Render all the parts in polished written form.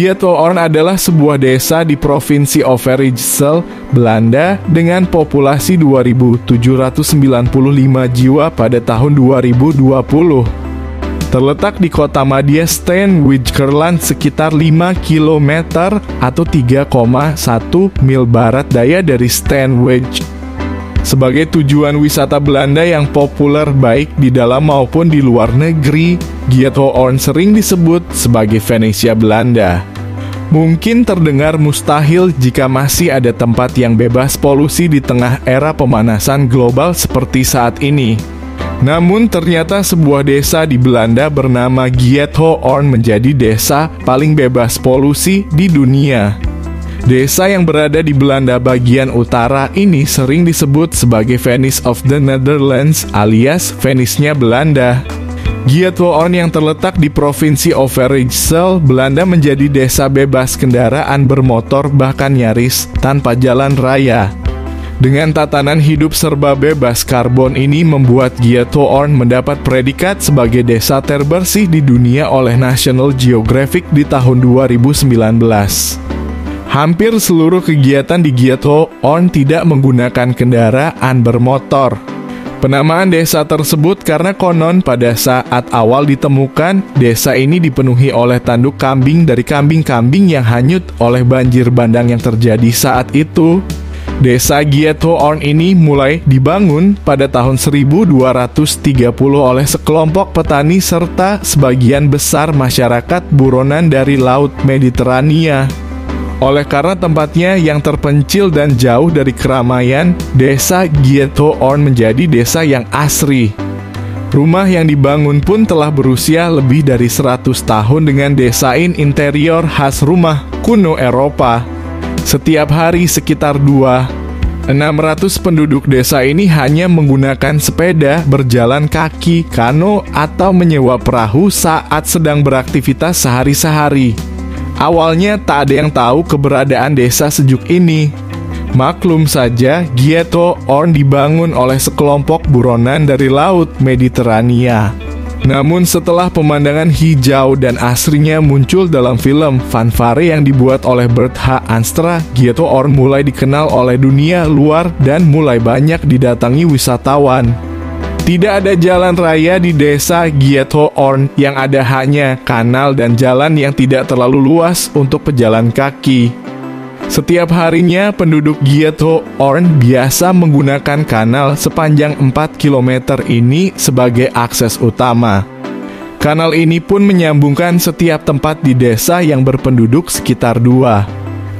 Giethoorn adalah sebuah desa di Provinsi Overijssel, Belanda dengan populasi 2.795 jiwa pada tahun 2020. Terletak di kota madya Steenwijkerland sekitar 5 km atau 3,1 mil barat daya dari Steenwijk. Sebagai tujuan wisata Belanda yang populer baik di dalam maupun di luar negeri, Giethoorn sering disebut sebagai Venesia Belanda. Mungkin terdengar mustahil jika masih ada tempat yang bebas polusi di tengah era pemanasan global seperti saat ini. Namun ternyata sebuah desa di Belanda bernama Giethoorn menjadi desa paling bebas polusi di dunia. Desa yang berada di Belanda bagian utara ini sering disebut sebagai Venice of the Netherlands alias Venice-nya Belanda. Giethoorn yang terletak di Provinsi Overijssel, Belanda menjadi desa bebas kendaraan bermotor bahkan nyaris tanpa jalan raya. Dengan tatanan hidup serba bebas karbon ini membuat Giethoorn mendapat predikat sebagai desa terbersih di dunia oleh National Geographic di tahun 2019. Hampir seluruh kegiatan di Giethoorn tidak menggunakan kendaraan bermotor. Penamaan desa tersebut karena konon pada saat awal ditemukan, desa ini dipenuhi oleh tanduk kambing dari kambing-kambing yang hanyut oleh banjir bandang yang terjadi saat itu. Desa Giethoorn ini mulai dibangun pada tahun 1230 oleh sekelompok petani serta sebagian besar masyarakat buronan dari Laut Mediterania. Oleh karena tempatnya yang terpencil dan jauh dari keramaian, desa Giethoorn menjadi desa yang asri. Rumah yang dibangun pun telah berusia lebih dari 100 tahun dengan desain interior khas rumah kuno Eropa. Setiap hari sekitar 600 penduduk desa ini hanya menggunakan sepeda, berjalan kaki, kano, atau menyewa perahu saat sedang beraktivitas sehari-hari. Awalnya tak ada yang tahu keberadaan desa sejuk ini. Maklum saja, Giethoorn dibangun oleh sekelompok buronan dari Laut Mediterania. Namun setelah pemandangan hijau dan asrinya muncul dalam film Fanfare yang dibuat oleh Bert H. Anstra, Giethoorn mulai dikenal oleh dunia luar dan mulai banyak didatangi wisatawan. Tidak ada jalan raya di desa Giethoorn, yang ada hanya kanal dan jalan yang tidak terlalu luas untuk pejalan kaki. Setiap harinya penduduk Giethoorn biasa menggunakan kanal sepanjang 4 km ini sebagai akses utama. Kanal ini pun menyambungkan setiap tempat di desa yang berpenduduk sekitar 620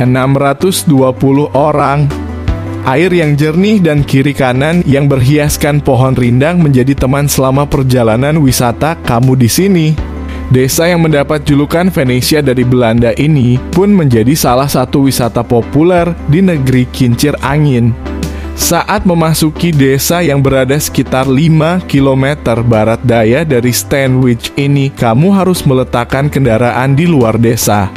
orang. Air yang jernih dan kiri kanan yang berhiaskan pohon rindang menjadi teman selama perjalanan wisata kamu di sini. Desa yang mendapat julukan Venesia dari Belanda ini pun menjadi salah satu wisata populer di negeri kincir angin. Saat memasuki desa yang berada sekitar 5 km barat daya dari Steenwijk ini, kamu harus meletakkan kendaraan di luar desa.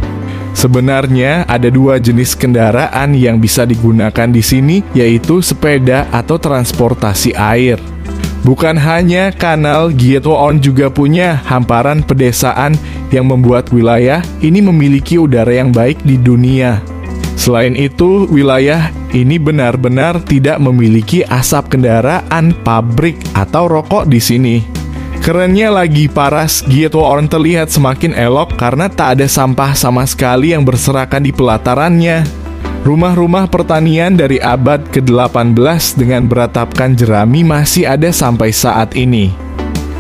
Sebenarnya ada 2 jenis kendaraan yang bisa digunakan di sini, yaitu sepeda atau transportasi air. Bukan hanya kanal, Giethoorn juga punya hamparan pedesaan yang membuat wilayah ini memiliki udara yang baik di dunia. Selain itu, wilayah ini benar-benar tidak memiliki asap kendaraan, pabrik, atau rokok di sini. Kerennya lagi, paras Giethoorn terlihat semakin elok karena tak ada sampah sama sekali yang berserakan di pelatarannya. Rumah-rumah pertanian dari abad ke-18 dengan beratapkan jerami masih ada sampai saat ini.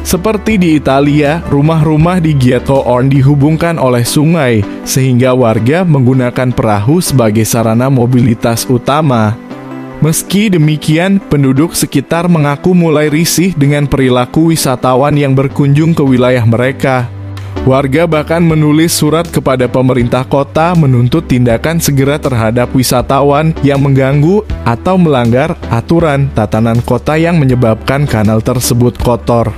Seperti di Italia, rumah-rumah di Giethoorn dihubungkan oleh sungai, sehingga warga menggunakan perahu sebagai sarana mobilitas utama. Meski demikian, penduduk sekitar mengaku mulai risih dengan perilaku wisatawan yang berkunjung ke wilayah mereka. Warga bahkan menulis surat kepada pemerintah kota menuntut tindakan segera terhadap wisatawan yang mengganggu atau melanggar aturan tatanan kota yang menyebabkan kanal tersebut kotor.